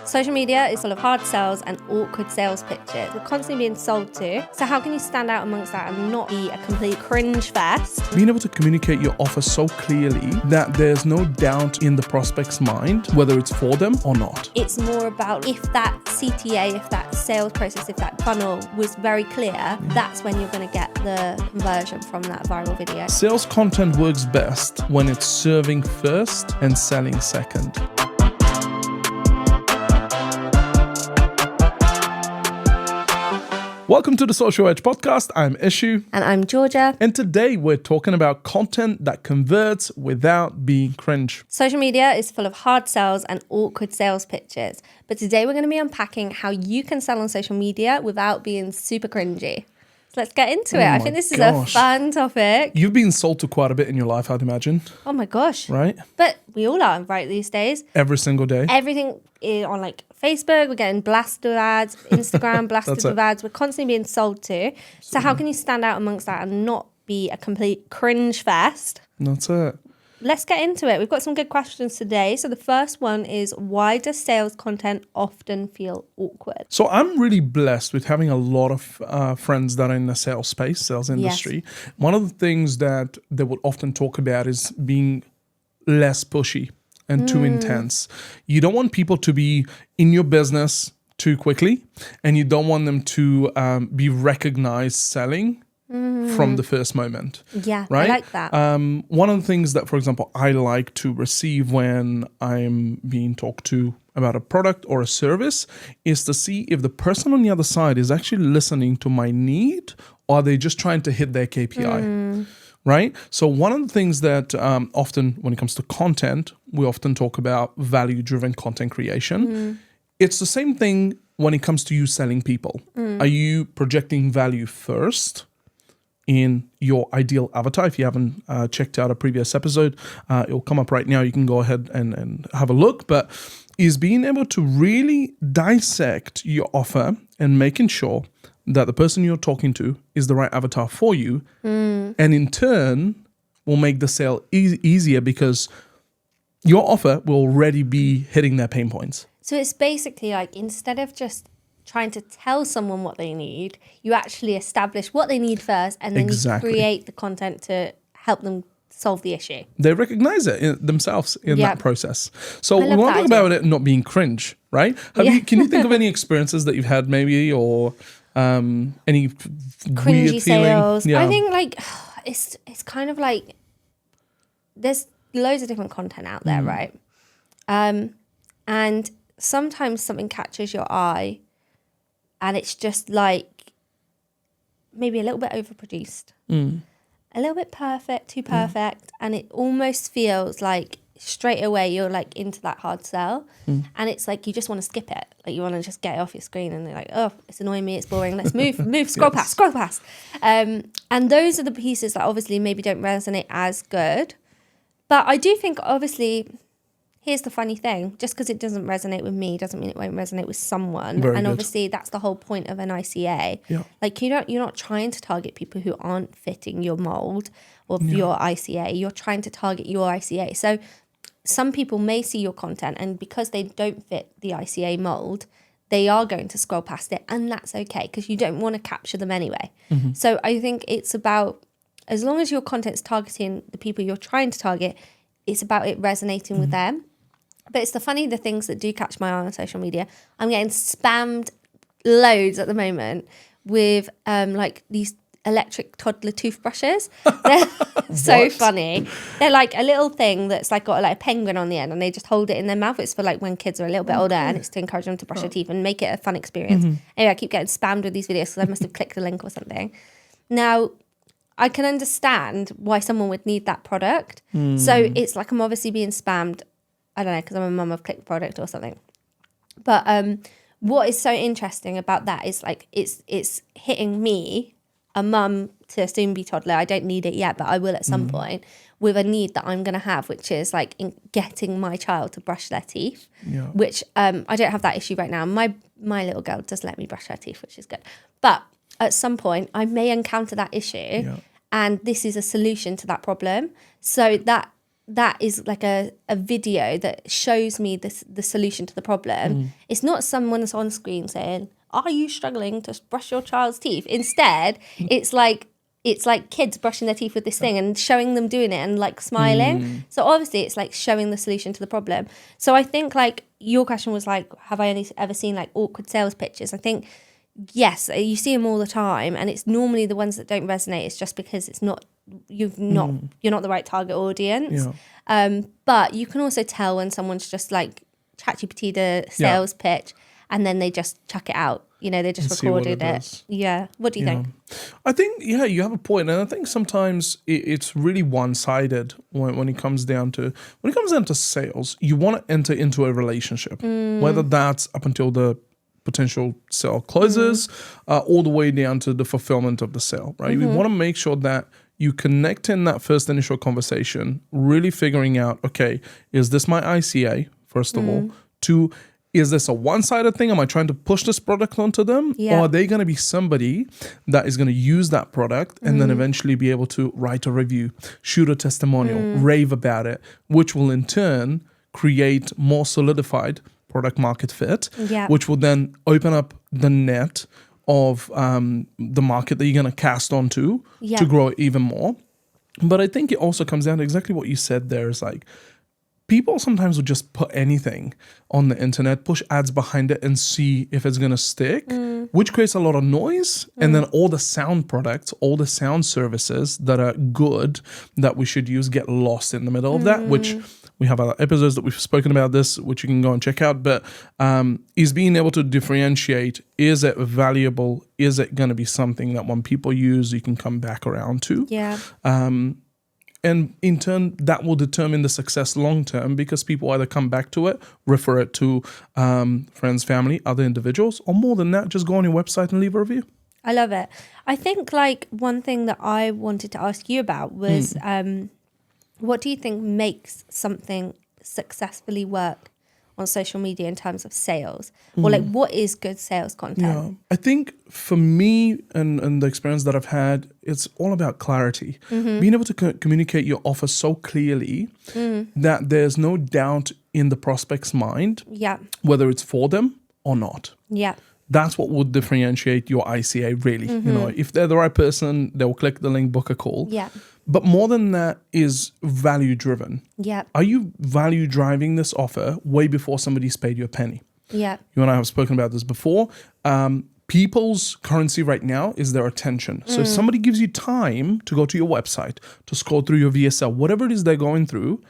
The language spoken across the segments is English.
Social media is full of hard sells and awkward sales pitches. We're constantly being sold to. So how can you stand out amongst that and not be a complete cringe fest? Being able to communicate your offer so clearly that there's no doubt in the prospect's mind whether it's for them or not. It's more about if that CTA, if that sales process, if that funnel was very clear, that's when you're going to get the conversion from that viral video. Sales content works best when it's serving first and selling second. Welcome to the Social Edge podcast. I'm Isho. And I'm Georgia. And today we're talking about content that converts without being cringe. Social media is full of hard sells and awkward sales pitches. But today we're going to be unpacking how you can sell on social media without being super cringy. So let's get into it. I think this is a fun topic. You've been sold to quite a bit in your life, I'd imagine. Oh my gosh. Right? But we all are, right, these days. Every single day. Everything is on like Facebook, we're getting blasted with ads, Instagram blasted with ads. We're constantly being sold to. So how can you stand out amongst that and not be a complete cringe fest? That's it. Let's get into it. We've got some good questions today. So the first one is, why does sales content often feel awkward? So I'm really blessed with having a lot of friends that are in the sales space, sales industry. Yes. One of the things that they would often talk about is being less pushy and too intense. You don't want people to be in your business too quickly, and you don't want them to be recognized selling from the first moment. Yeah, right? I like that. One of the things that, for example, I like to receive when I'm being talked to about a product or a service is to see if the person on the other side is actually listening to my need, or are they just trying to hit their KPI. Right? So one of the things that often when it comes to content, we often talk about value-driven content creation. It's the same thing when it comes to you selling people. Are you projecting value first in your ideal avatar? If you haven't checked out a previous episode, it'll come up right now. You can go ahead and have a look. But is being able to really dissect your offer and making sure that the person you're talking to is the right avatar for you, and in turn will make the sale easier because your offer will already be hitting their pain points. So it's basically like, instead of just trying to tell someone what they need, you actually establish what they need first, and then you create the content to help them solve the issue. They recognize it themselves in that process. So we want to talk about it not being cringe, right? Can you think of any experiences that you've had maybe, or any cringy weird sales? feeling? I think like it's kind of like there's loads of different content out there, right? And sometimes something catches your eye and it's just like maybe a little bit overproduced, a little bit too perfect, and it almost feels like straight away you're like into that hard sell, and it's like you just want to skip it, like you want to just get it off your screen, and they're like, oh, it's annoying me, it's boring, let's move scroll past. And those are the pieces that obviously maybe don't resonate as good. But I do think, obviously, here's the funny thing, just because it doesn't resonate with me doesn't mean it won't resonate with someone. Very good. Obviously that's the whole point of an ICA. Like you're not trying to target people who aren't fitting your mold of your ICA. You're trying to target your ICA. So some people may see your content, and because they don't fit the ICA mold, they are going to scroll past it, and that's okay because you don't want to capture them anyway. So I think it's about, as long as your content's targeting the people you're trying to target, it's about it resonating with them. But it's the things that do catch my eye on social media. I'm getting spammed loads at the moment with like these electric toddler toothbrushes. They're so funny. They're like a little thing that's like got like a penguin on the end, and they just hold it in their mouth. It's for like when kids are a little bit older, and it's to encourage them to brush their teeth and make it a fun experience. Anyway, I keep getting spammed with these videos because I must have clicked a link or something. Now, I can understand why someone would need that product. So it's like I'm obviously being spammed, I don't know, because I'm a mum of click product or something. But what is so interesting about that is like it's hitting me, a mum to a soon-be toddler. I don't need it yet, but I will at some point, with a need that I'm going to have, which is like in getting my child to brush their teeth, which I don't have that issue right now. My little girl does let me brush her teeth, which is good. But at some point, I may encounter that issue, and this is a solution to that problem. So that that is like a video that shows me the solution to the problem. It's not someone's on screen saying, "Are you struggling to brush your child's teeth?" Instead, it's like kids brushing their teeth with this thing and showing them doing it and like smiling. So obviously it's like showing the solution to the problem. So I think like your question was like, have I only ever seen like awkward sales pitches? I think yes, you see them all the time, and it's normally the ones that don't resonate. It's just because it's not you're not the right target audience. But you can also tell when someone's just like ChatGPT the sales pitch, and then they just chuck it out. You know, they just recorded it. Yeah. What do you think? I think, you have a point. And I think sometimes it's really one-sided when it comes down to sales. You want to enter into a relationship, whether that's up until the potential sale closes, all the way down to the fulfillment of the sale, right? We want to make sure that you connect in that first initial conversation, really figuring out, okay, is this my ICA, first of all? 2, is this a one-sided thing? Am I trying to push this product onto them? Or are they going to be somebody that is going to use that product and then eventually be able to write a review, shoot a testimonial, rave about it, which will in turn create more solidified product market fit, which will then open up the net of the market that you're going to cast onto to grow even more. But I think it also comes down to exactly what you said there is like, people sometimes will just put anything on the internet, push ads behind it and see if it's going to stick, which creates a lot of noise. And then all the sound products, all the sound services that are good that we should use get lost in the middle of that, which we have other episodes that we've spoken about this, which you can go and check out. But is being able to differentiate, is it valuable? Is it going to be something that when people use, you can come back around to? Yeah. And in turn, that will determine the success long term because people either come back to it, refer it to friends, family, other individuals, or more than that, just go on your website and leave a review. I love it. I think like one thing that I wanted to ask you about was what do you think makes something successfully work on social media in terms of sales? Or like what is good sales content? I think for me and the experience that I've had, it's all about clarity. Being able to communicate your offer so clearly that there's no doubt in the prospect's mind whether it's for them or not. That's what would differentiate your ICA really. You know, if they're the right person, they'll click the link, book a call. But more than that is value driven. Are you value driving this offer way before somebody's paid you a penny? You and I have spoken about this before. People's currency right now is their attention. So if somebody gives you time to go to your website, to scroll through your VSL, whatever it is they're going through,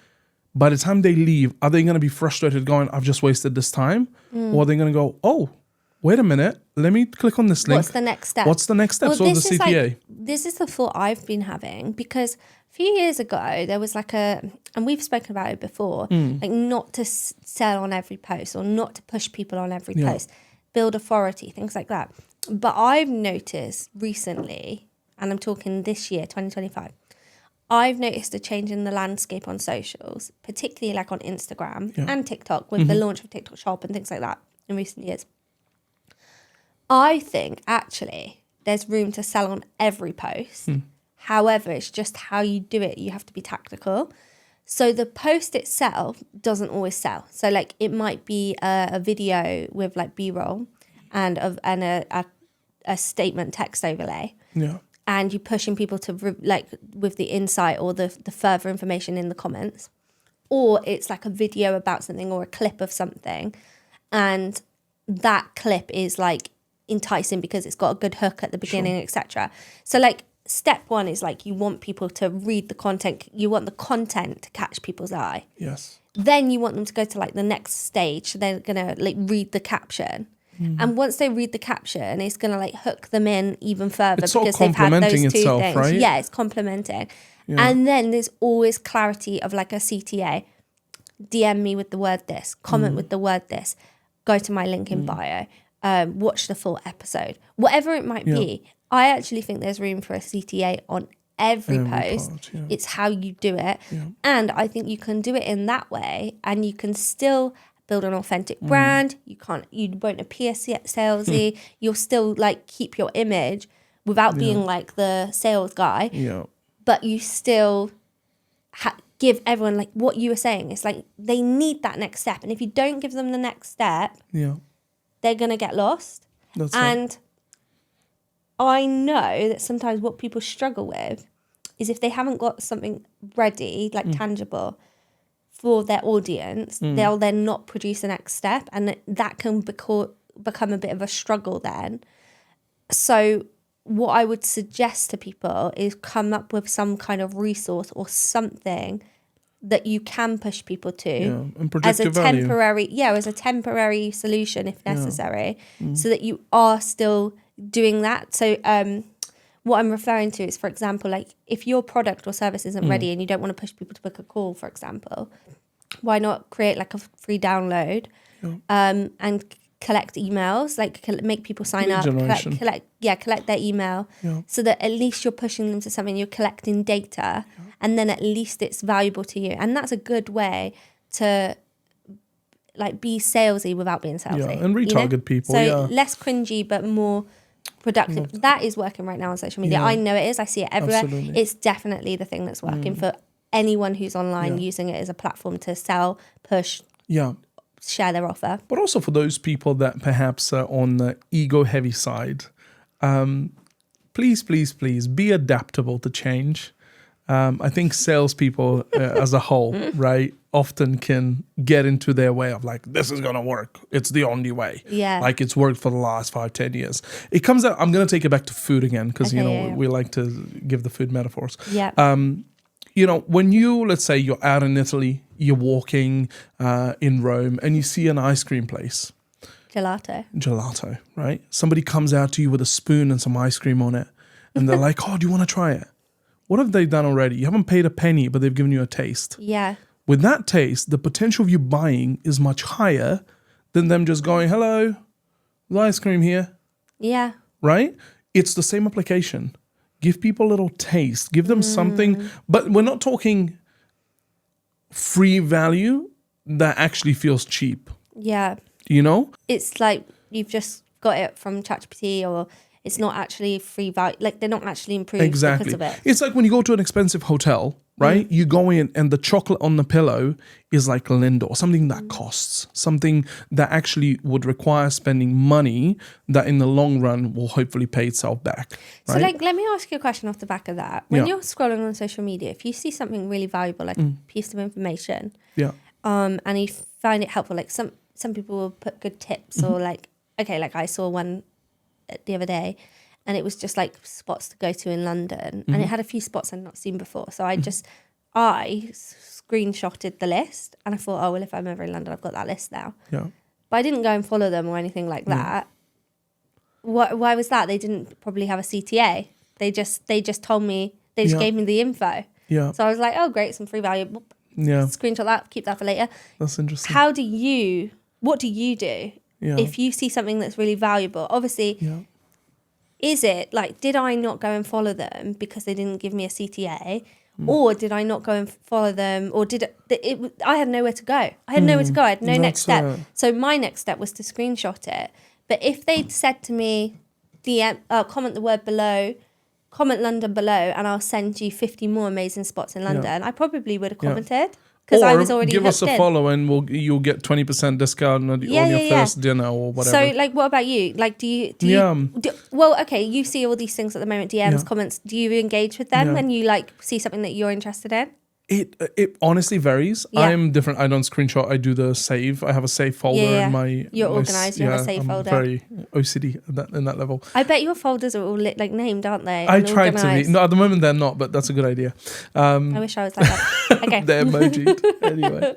by the time they leave, are they going to be frustrated going, I've just wasted this time? Or are they going to go, oh, wait a minute, let me click on this link. What's the next step? What's the next step? Well, so the CTA. This is the thought I've been having because a few years ago, there was like and we've spoken about it before, like not to sell on every post or not to push people on every post, build authority, things like that. But I've noticed recently, and I'm talking this year, 2025, I've noticed a change in the landscape on socials, particularly like on Instagram and TikTok with the launch of TikTok Shop and things like that in recent years. I think actually there's room to sell on every post. However, it's just how you do it. You have to be tactical. So the post itself doesn't always sell. So like it might be a video with like B-roll and a statement text overlay. And you're pushing people to like with the insight or the further information in the comments. Or it's like a video about something or a clip of something. And that clip is like enticing because it's got a good hook at the beginning, etc. So like step one is like you want people to read the content. You want the content to catch people's eye. Then you want them to go to like the next stage. So they're going to like read the caption. And once they read the caption, it's going to like hook them in even further because they've had those two things. Right? Yeah, it's complementing. And then there's always clarity of like a CTA. DM me with the word this, comment with the word this, go to my link in bio. Watch the full episode, whatever it might be. I actually think there's room for a CTA on every post. It's how you do it. And I think you can do it in that way and you can still build an authentic brand. You won't appear salesy. You'll still like keep your image without being like the sales guy. But you still give everyone, like what you were saying, it's like they need that next step. And if you don't give them the next step, they're going to get lost. And I know that sometimes what people struggle with is if they haven't got something ready, like tangible for their audience, they'll then not produce the next step. And that can become a bit of a struggle then. So what I would suggest to people is come up with some kind of resource or something that you can push people to and as a value. temporary solution if necessary, so that you are still doing that. So what I'm referring to is, for example, like if your product or service isn't ready and you don't want to push people to book a call, for example, why not create like a free download and collect emails, like make people sign up, collect their email, so that at least you're pushing them to something, you're collecting data, and then at least it's valuable to you. And that's a good way to like be salesy without being salesy. And retarget people. So less cringy, but more productive. That is working right now on social media. I know it is. I see it everywhere. Absolutely. It's definitely the thing that's working for anyone who's online using it as a platform to sell, push, share their offer. But also for those people that perhaps are on the ego-heavy side, please be adaptable to change. I think salespeople as a whole, right, often can get into their way of like, this is going to work. It's the only way. Yeah. Like it's worked for the last 5-10 years. It comes out, I'm going to take it back to food again because, we like to give the food metaphors. Yeah. When let's say you're out in Italy, you're walking in Rome and you see an ice cream place. Gelato, right? Somebody comes out to you with a spoon and some ice cream on it. And they're like, oh, do you want to try it? What have they done already? You haven't paid a penny, but they've given you a taste. Yeah. With that taste, the potential of you buying is much higher than them just going, hello, the ice cream here. Yeah. Right? It's the same application. Give people a little taste. Give them something. But we're not talking free value that actually feels cheap. Yeah. It's like you've just got it from ChatGPT, or it's not actually free value. Like they're not actually improved because of it. It's like when you go to an expensive hotel, right? You go in and the chocolate on the pillow is like Lindor, something that costs, something that actually would require spending money that in the long run will hopefully pay itself back. Right? So like, let me ask you a question off the back of that. When you're scrolling on social media, if you see something really valuable, like a piece of information, and you find it helpful, like some people will put good tips or like, okay, like I saw one the other day and it was just like spots to go to in London and it had a few spots I'd not seen before. So I screenshotted the list and I thought, oh, well, if I'm ever in London, I've got that list now. Yeah. But I didn't go and follow them or anything like that. Why was that? They didn't probably have a CTA. They just told me, they just gave me the info. Yeah. So I was like, oh, great, some free value. Screenshot that, keep that for later. That's interesting. What do you do if you see something that's really valuable? Obviously, is it like, did I not go and follow them because they didn't give me a CTA? Or did I not go and follow them? Or I had nowhere to go. I had had no next step. So my next step was to screenshot it. But if they'd said to me, comment the word below, comment London below, and I'll send you 50 more amazing spots in London, I probably would have commented. Because I was already give us a follow and you'll get 20% discount on your first dinner or whatever. So, like, what about you? Like, do you well, okay, you see all these things at the moment, DMs, comments. Do you engage with them when you, like, see something that you're interested in? It honestly varies. I'm different. I don't screenshot. I do the save. I have a save folder in my... You're organised. You have a save folder. Very OCD in that level. I bet your folders are all named, aren't they? I tried to be. No, at the moment they're not, but that's a good idea. I wish I was like that. Okay. They're emojied. Anyway.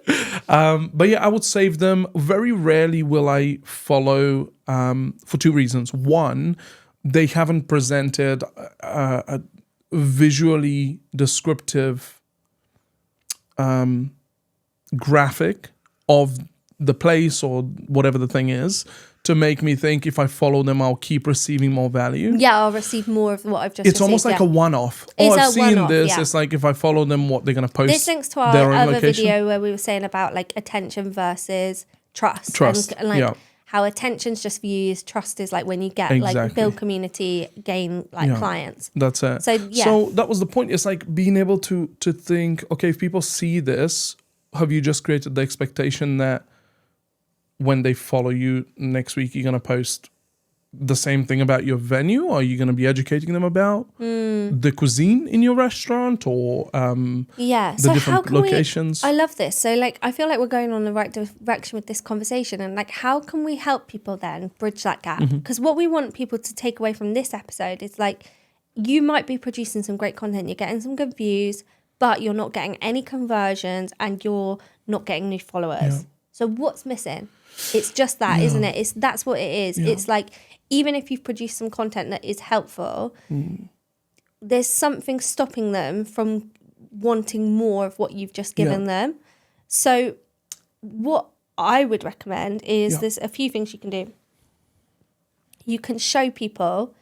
But yeah, I would save them. Very rarely will I follow for two reasons. One, they haven't presented a visually descriptive graphic of the place or whatever the thing is to make me think if I follow them, I'll keep receiving more value. Yeah, I'll receive more of what I've just It's almost like a one-off. I've seen this. It's like if I follow them, what they're going to post. This links to our other video where we were saying about like attention versus trust. And like how attention's just views, trust is like when you get like build community, gain like clients. That's it. So yeah. So that was the point. It's like being able to think, okay, if people see this, have you just created the expectation that when they follow you next week, you're going to post the same thing about your venue? Or are you going to be educating them about the cuisine in your restaurant or the so different how can locations? I love this. So like, I feel like we're going on the right direction with this conversation, and like, how can we help people then bridge that gap? Because what we want people to take away from this episode is like, you might be producing some great content, you're getting some good views, but you're not getting any conversions and you're not getting new followers. So what's missing? It's just that, isn't it? That's what it is. It's like, even if you've produced some content that is helpful, there's something stopping them from wanting more of what you've just given them. So what I would recommend is there's a few things you can do. You can show people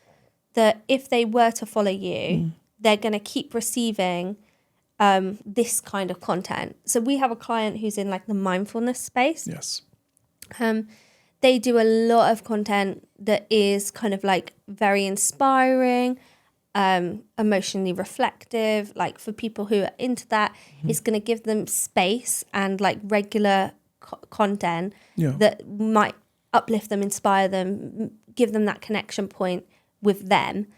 that if they were to follow you, they're going to keep receiving this kind of content. So we have a client who's in like the mindfulness space. Yes. They do a lot of content that is kind of like very inspiring, emotionally reflective. Like for people who are into that, it's going to give them space and like regular content that might uplift them, inspire them, give them that connection point with them.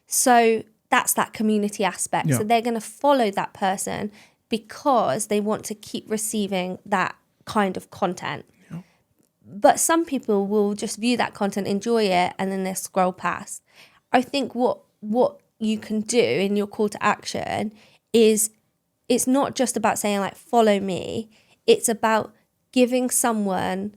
So that's that community aspect. So they're going to follow that person because they want to keep receiving that kind of content. But some people will just view that content, enjoy it, and then they'll scroll past. I think what you can do in your call to action is, it's not just about saying like, follow me. It's about giving someone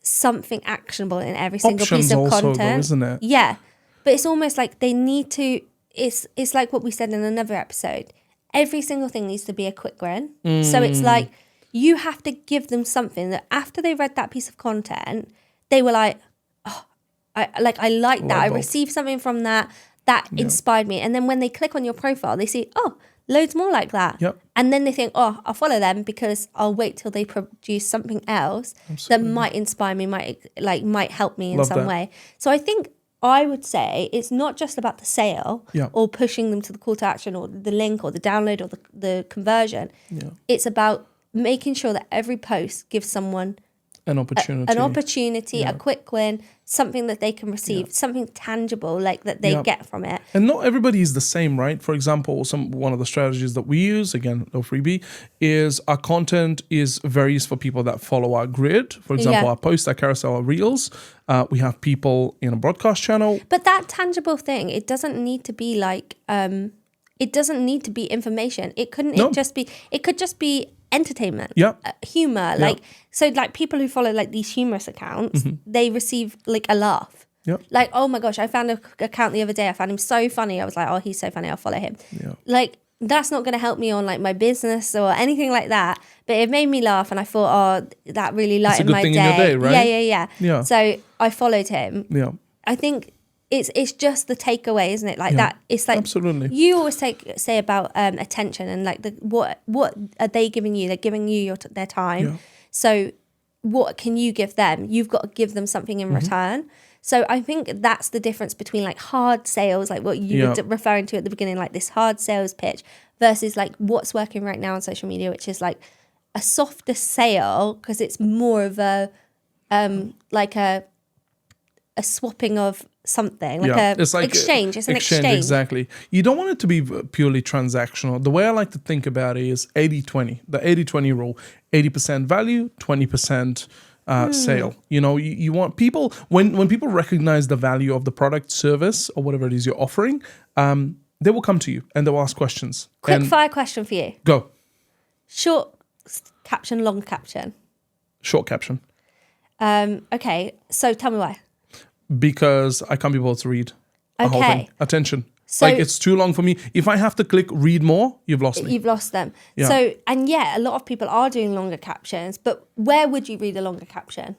something actionable in every single piece of content. Though, isn't it? Yeah. But it's almost like they need to, it's like what we said in another episode. Every single thing needs to be a quick win. So it's like, you have to give them something that after they read that piece of content, they were like, oh, I like that. I received something from that inspired me. And then when they click on your profile, they see, oh, loads more like that. And then they think, oh, I'll follow them because I'll wait till they produce something else that might inspire me, might help me in some way. So I think I would say it's not just about the sale or pushing them to the call to action or the link or the download or the conversion. It's about making sure that every post gives someone an opportunity, a quick win, something that they can receive, something tangible like that they get from it. And not everybody is the same, right? For example, one of the strategies that we use, again, no freebie, is our content varies for people that follow our grid. For example, our post, our carousel, our reels. We have people in a broadcast channel. But that tangible thing, it doesn't need to be like, it doesn't need to be information. It could just be entertainment, humor, like so like people who follow like these humorous accounts, they receive like a laugh, like, oh my gosh, I found an account the other day, I found him so funny, I was like, oh, he's so funny, I'll follow him. Like, that's not going to help me on like my business or anything like that, but it made me laugh and I thought, oh, that really lightened my day. In your day, right? Yeah. So I followed him. I think it's just the takeaway, isn't it? Like that. It's like, absolutely. You always say about attention and like what are they giving you? They're giving you their time. So what can you give them? You've got to give them something in return. So I think that's the difference between like hard sales, like what you were referring to at the beginning, like this hard sales pitch, versus like what's working right now on social media, which is like a softer sale because it's more of a like a swapping of something, like it's like exchange. It's an exchange. Exactly. You don't want it to be purely transactional. The way I like to think about it is 80-20, the 80-20 rule. 80% value, 20% sale. You know, you want people, when people recognize the value of the product, service, or whatever it is you're offering, they will come to you and they'll ask questions. Quick fire question for you. Go. Short caption, long caption? Short caption. Okay, so tell me why. Because I can't be able to read a whole thing. Attention. So, like, it's too long for me. If I have to click read more, you've lost me. You've lost them. So, and a lot of people are doing longer captions, but where would you read a longer caption?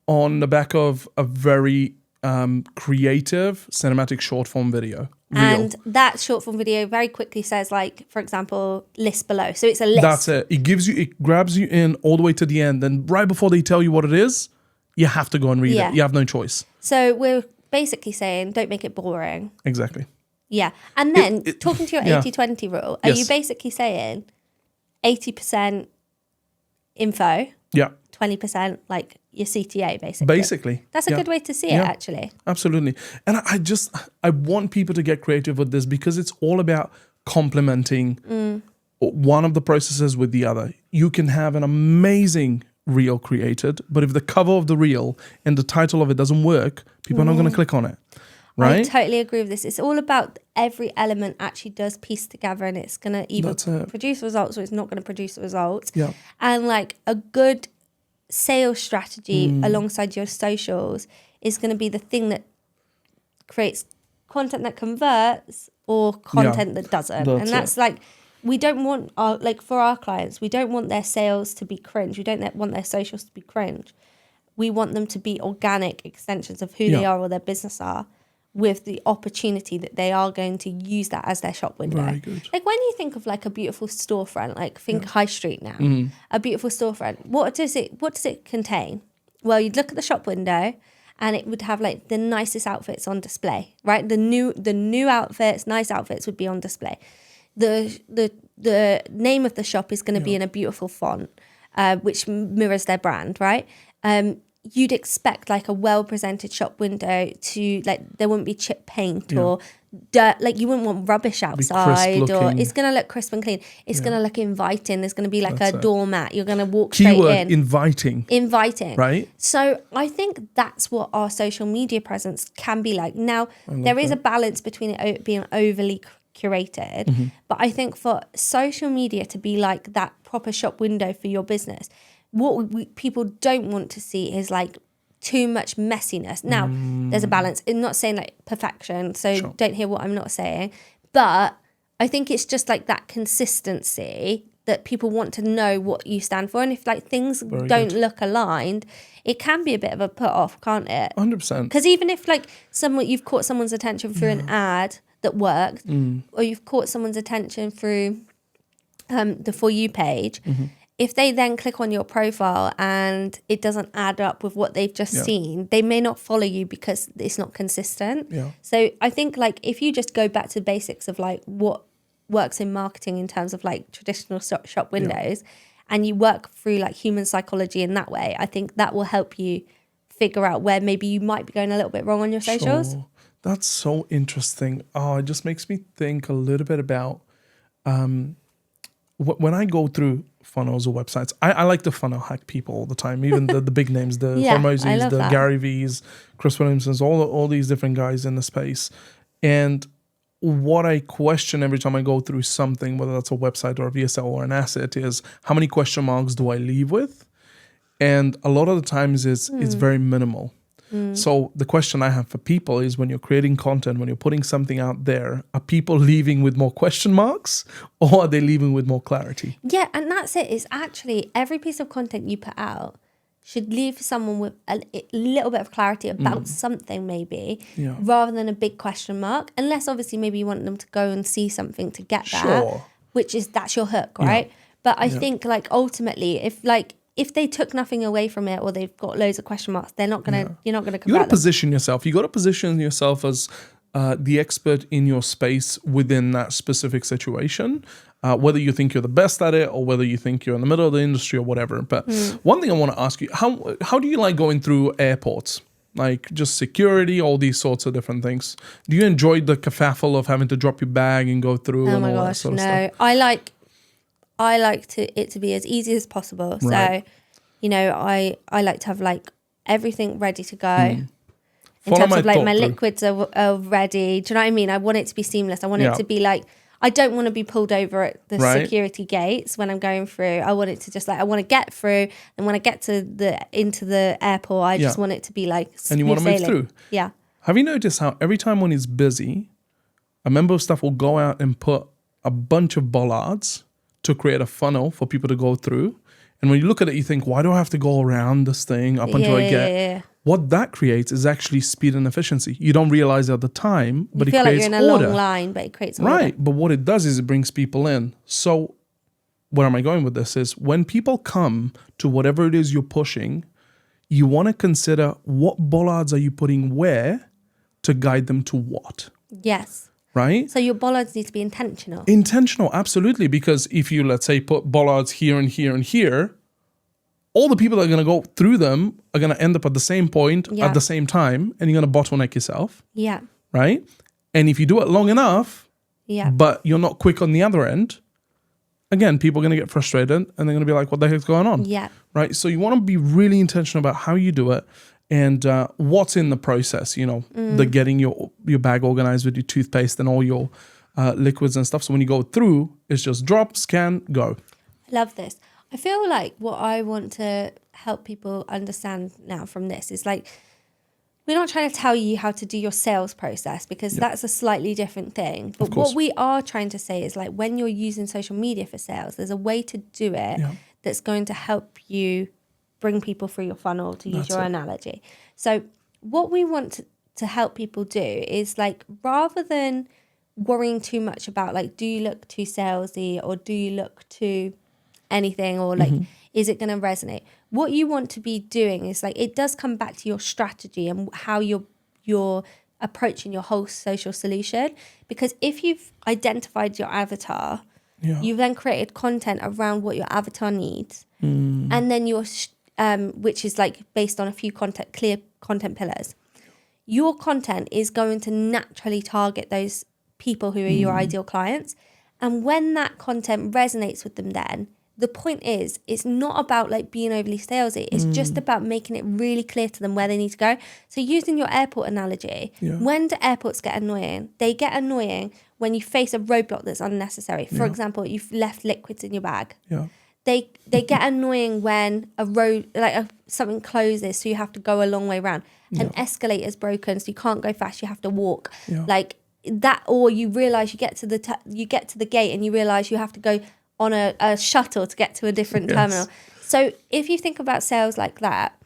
On the back of a very creative cinematic short form video. Reel. And that short form video very quickly says, like, for example, list below. So it's a list. That's it. It grabs you in all the way to the end. Then right before they tell you what it is, You have to go and read it. You have no choice. So we're basically saying, don't make it boring. Exactly. Yeah. And then talking to your 80-20 rule, are you basically saying 80% info? Yeah. 20% like your CTA, basically. Basically. That's a good way to see it, actually. Absolutely. And I want people to get creative with this because it's all about complementing one of the processes with the other. You can have an amazing reel created, but if the cover of the reel and the title of it doesn't work, people are not going to click on it. Right? I totally agree with this. It's all about every element actually does piece together, and it's going to either produce results or it's not going to produce results. Yeah. And like a good sales strategy alongside your socials is going to be the thing that creates content that converts or content that doesn't. And that's like, we don't want for our clients, we don't want their sales to be cringe. We don't want their socials to be cringe. We want them to be organic extensions of who they are or their business are, with the opportunity that they are going to use that as their shop window. Very good. Like when you think of like a beautiful storefront, like think high street now, a beautiful storefront, what does it contain? Well, you'd look at the shop window and it would have like the nicest outfits on display, right? The new outfits, nice outfits would be on display. The name of the shop is going to be in a beautiful font, which mirrors their brand, right? You'd expect like a well-presented shop window to like, there wouldn't be chip paint or dirt, like you wouldn't want rubbish outside, or it's going to look crisp and clean. It's going to look inviting. There's going to be like a doormat. You're going to walk straight in. Inviting. Right? So I think that's what our social media presence can be like. Now, there is a balance between it being overly curated, but I think for social media to be like that proper shop window for your business, what people don't want to see is like too much messiness. Now, there's a balance. I'm not saying like perfection, so don't hear what I'm not saying. But I think it's just like that consistency that people want to know what you stand for. And if like things don't look aligned, it can be a bit of a put off, can't it? 100%. Because even if like you've caught someone's attention through an ad that worked, or you've caught someone's attention through the For You page, if they then click on your profile and it doesn't add up with what they've just seen, they may not follow you because it's not consistent. So I think like if you just go back to the basics of like what works in marketing in terms of like traditional shop windows, and you work through like human psychology in that way, I think that will help you figure out where maybe you might be going a little bit wrong on your socials. That's so interesting. It just makes me think a little bit about when I go through funnels or websites, I like to funnel hack people all the time, even the big names, the Hormozis, the Gary V's, Chris Williamsons, all these different guys in the space. And what I question every time I go through something, whether that's a website or a VSL or an asset, is how many question marks do I leave with? And a lot of the times it's very minimal. So the question I have for people is, when you're creating content, when you're putting something out there, are people leaving with more question marks or are they leaving with more clarity? Yeah, and that's it. It's actually every piece of content you put out should leave someone with a little bit of clarity about something maybe, rather than a big question mark. Unless obviously maybe you want them to go and see something to get that, that's your hook, right? But I think like ultimately, if they took nothing away from it or they've got loads of question marks, they're not gonna. You're not gonna. You got to position yourself. You got to position yourself as the expert in your space within that specific situation. Whether you think you're the best at it or whether you think you're in the middle of the industry or whatever. But one thing I want to ask you: how do you like going through airports? Like just security, all these sorts of different things. Do you enjoy the kerfuffle of having to drop your bag and go through? Oh and my all gosh, that sort of no! stuff? I like it to be as easy as possible. Right. So, you know, I like to have like everything ready to go. In Follow terms my of like thought my through. liquids are ready. Do you know what I mean? I want it to be seamless. I want it to be like, I don't want to be pulled over at the security gates when I'm going through. I want it to just like, I want to get through. And when I get to into the airport, I just want it to be like smooth and you want to move sailing. through. Yeah. Have you noticed how every time when it's busy, a member of staff will go out and put a bunch of bollards to create a funnel for people to go through. And when you look at it, you think, why do I have to go around this thing up until I get... Yeah. What that creates is actually speed and efficiency. You don't realize it at the time, but it creates order. You feel like you're in a long line, but it creates order. Right, but what it does is it brings people in. So where am I going with this is when people come to whatever it is you're pushing, you want to consider what bollards are you putting where to guide them to what. Yes. Right? So your bollards need to be intentional. Intentional, absolutely. Because if you, let's say, put bollards here and here and here, all the people that are going to go through them are going to end up at the same point at the same time, and you're going to bottleneck yourself. Yeah. Right? And if you do it long enough, but you're not quick on the other end, again, people are going to get frustrated and they're going to be like, what the heck's going on? Yeah. Right? So you want to be really intentional about how you do it and what's in the process, the getting your bag organized with your toothpaste and all your liquids and stuff. So when you go through, it's just drop, scan, go. I love this. I feel like what I want to help people understand now from this is like, we're not trying to tell you how to do your sales process because that's a slightly different thing. But what we are trying to say is like when you're using social media for sales, there's a way to do it that's going to help you bring people through your funnel, to use your analogy. So what we want to help people do is like, rather than worrying too much about like, do you look too salesy or do you look too anything or like, is it going to resonate? What you want to be doing is like, it does come back to your strategy and how you're approaching your whole social solution. Because if you've identified your avatar, you've then created content around what your avatar needs. And then which is like based on a few clear content pillars. Your content is going to naturally target those people who are your ideal clients. And when that content resonates with them, then the point is, it's not about like being overly salesy. It's just about making it really clear to them where they need to go. So using your airport analogy, when do airports get annoying? They get annoying when you face a roadblock that's unnecessary. For example, you've left liquids in your bag. They get annoying when a road, something closes, so you have to go a long way around. An escalator's broken, so you can't go fast. You have to walk. Like that, or you realize you get to the gate and you realize you have to go on a shuttle to get to a different terminal. So if you think about sales like that,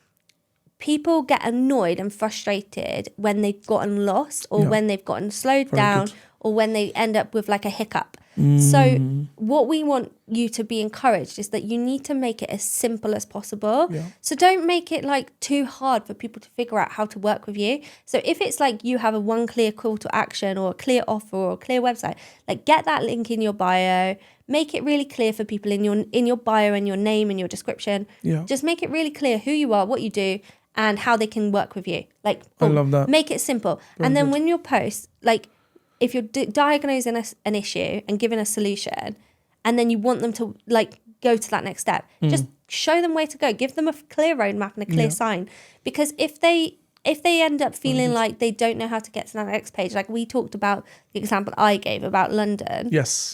people get annoyed and frustrated when they've gotten lost or when they've gotten slowed down or when they end up with like a hiccup. So what we want you to be encouraged is that you need to make it as simple as possible. So don't make it like too hard for people to figure out how to work with you. So if it's like you have a one clear call to action or a clear offer or a clear website, like get that link in your bio, make it really clear for people in your bio and your name and your description. Just make it really clear who you are, what you do, and how they can work with you. Like, I love that. Make it simple. And then when you post, like, if you're diagnosing an issue and giving a solution, and then you want them to like go to that next step, just show them where to go. Give them a clear roadmap and a clear sign. Because if they end up feeling like they don't know how to get to that next page, like we talked about the example I gave about London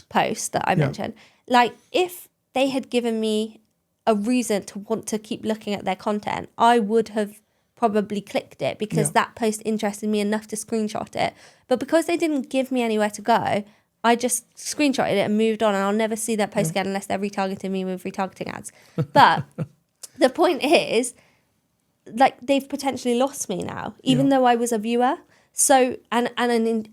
post that I mentioned, like if they had given me a reason to want to keep looking at their content, I would have probably clicked it because that post interested me enough to screenshot it. But because they didn't give me anywhere to go, I just screenshotted it and moved on, and I'll never see that post again unless they're retargeting me with retargeting ads. But the point is, like, they've potentially lost me now, even though I was a viewer. So, and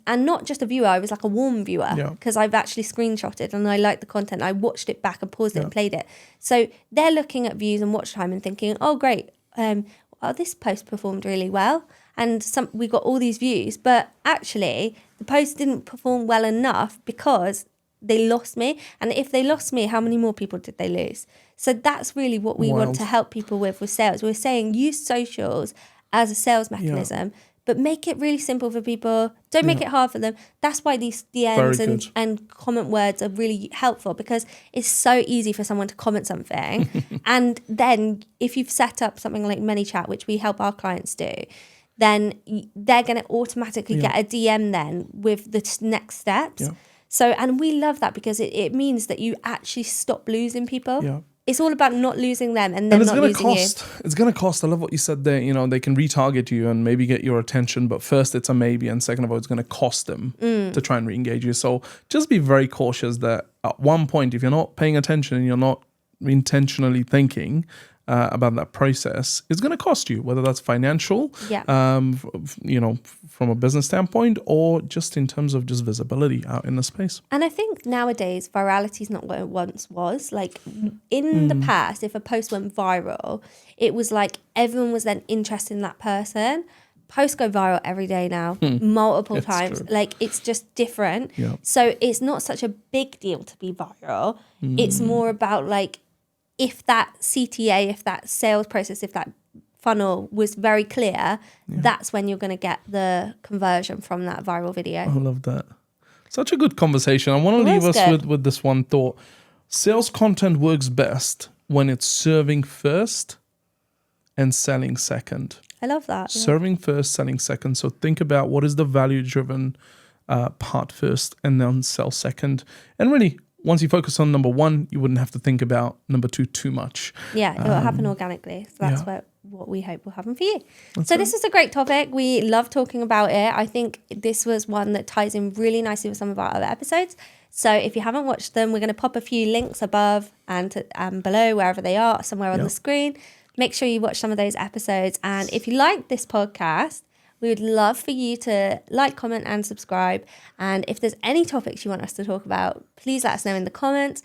not just a viewer, I was like a warm viewer because I've actually screenshotted and I liked the content. I watched it back and paused it and played it. So they're looking at views and watch time and thinking, oh, great, this post performed really well. And we got all these views, but actually the post didn't perform well enough because they lost me. And if they lost me, how many more people did they lose? So that's really what we want to help people with sales. We're saying use socials as a sales mechanism, but make it really simple for people. Don't make it hard for them. That's why these DMs and comment words are really helpful, because it's so easy for someone to comment something. And then if you've set up something like ManyChat, which we help our clients do, then they're going to automatically get a DM then with the next steps. So, and we love that because it means that you actually stop losing people. It's all about not losing them and them not losing you. It's going to cost. I love what you said there. You know, they can retarget you and maybe get your attention, but first it's a maybe, and second of all, it's going to cost them to try and re-engage you. So just be very cautious that at one point, if you're not paying attention and you're not intentionally thinking, about that process is going to cost you, whether that's financial, from a business standpoint, or just in terms of just visibility out in the space. And I think nowadays virality is not what it once was. Like in the past, if a post went viral, it was like everyone was then interested in that person. Posts go viral every day now, multiple times. True. Like it's just different. Yeah. So it's not such a big deal to be viral. It's more about like if that CTA, if that sales process, if that funnel was very clear, that's when you're going to get the conversion from that viral video. I love that. Such a good conversation. I want to leave us with this one thought. Sales content works best when it's serving first and selling second. I love that. Serving first, selling second. So think about what is the value-driven part first and then sell second. And really, once you focus on number one, you wouldn't have to think about number two too much. Yeah, it will happen organically. So that's what we hope will happen for you. This is a great topic. We love talking about it. I think this was one that ties in really nicely with some of our other episodes. So if you haven't watched them, we're going to pop a few links above and below, wherever they are, somewhere on the screen. Make sure you watch some of those episodes. And if you like this podcast, we would love for you to like, comment, and subscribe. And if there's any topics you want us to talk about, please let us know in the comments.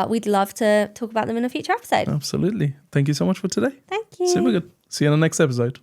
We'd love to talk about them in a future episode. Absolutely. Thank you so much for today. Thank you. Super good. See you in the next episode.